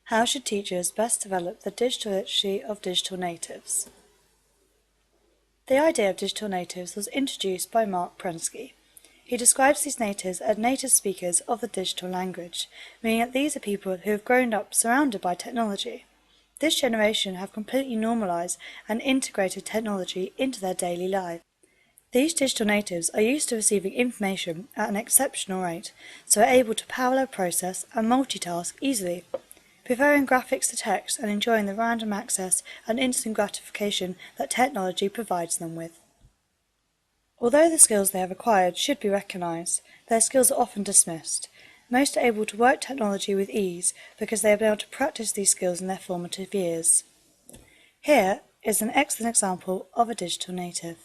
How should teachers best develop the digital literacy of digital natives? The idea of digital natives was introduced by Mark Prensky. He describes these natives as native speakers of the digital language, meaning that these are people who have grown up surrounded by technology. This generation have completely normalized and integrated technology into their daily lives. These digital natives are used to receiving information at an exceptional rate, so are able to parallel process and multitask easily, preferring graphics to text and enjoying the random access and instant gratification that technology provides them with. Although the skills they have acquired should be recognised, their skills are often dismissed. Most are able to work technology with ease because they have been able to practice these skills in their formative years. Here is an excellent example of a digital native.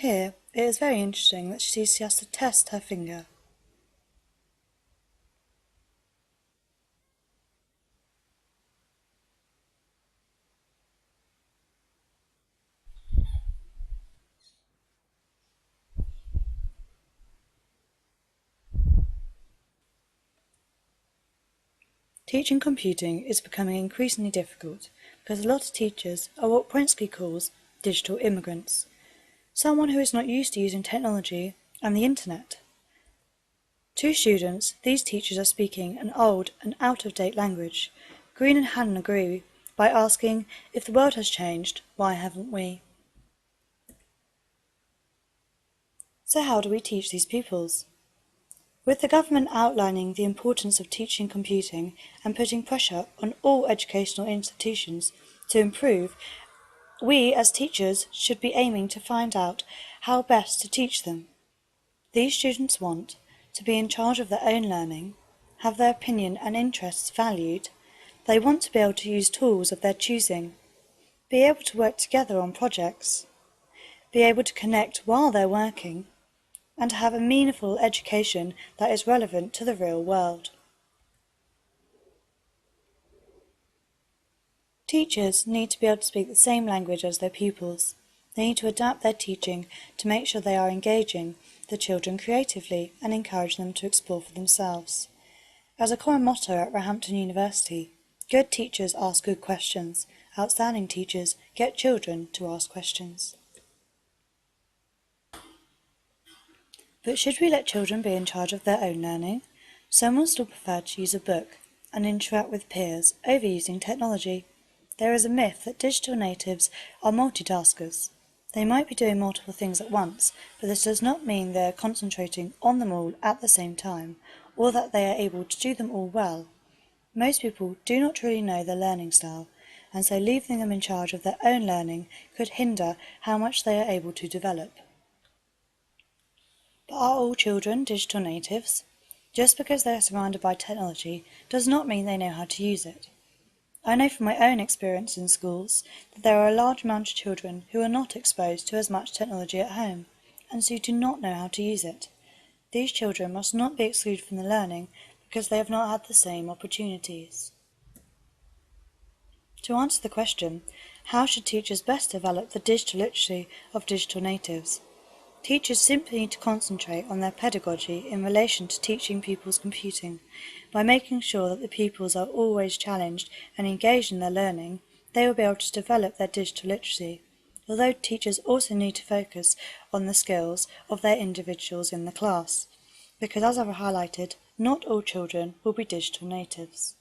Here, it is very interesting that she has to test her finger. Teaching computing is becoming increasingly difficult because a lot of teachers are what Prensky calls digital immigrants, someone who is not used to using technology and the internet. To students, these teachers are speaking an old and out-of-date language. Green and Hannon agree by asking, if the world has changed, why haven't we? So how do we teach these pupils? With the government outlining the importance of teaching computing and putting pressure on all educational institutions to improve, we as teachers should be aiming to find out how best to teach them. These students want to be in charge of their own learning, have their opinion and interests valued. They want to be able to use tools of their choosing, be able to work together on projects, be able to connect while they're working, and to have a meaningful education that is relevant to the real world. Teachers need to be able to speak the same language as their pupils. They need to adapt their teaching to make sure they are engaging the children creatively and encourage them to explore for themselves. As a common motto at Roehampton University, good teachers ask good questions, outstanding teachers get children to ask questions. But should we let children be in charge of their own learning? Some will still prefer to use a book and interact with peers over using technology. There is a myth that digital natives are multitaskers. They might be doing multiple things at once, but this does not mean they are concentrating on them all at the same time, or that they are able to do them all well. Most people do not truly know their learning style, and so leaving them in charge of their own learning could hinder how much they are able to develop. But are all children digital natives? Just because they are surrounded by technology does not mean they know how to use it. I know from my own experience in schools that there are a large amount of children who are not exposed to as much technology at home, and so do not know how to use it. These children must not be excluded from the learning because they have not had the same opportunities. To answer the question, how should teachers best develop the digital literacy of digital natives? Teachers simply need to concentrate on their pedagogy in relation to teaching pupils computing. By making sure that the pupils are always challenged and engaged in their learning, they will be able to develop their digital literacy, although teachers also need to focus on the skills of their individuals in the class, because as I've highlighted, not all children will be digital natives.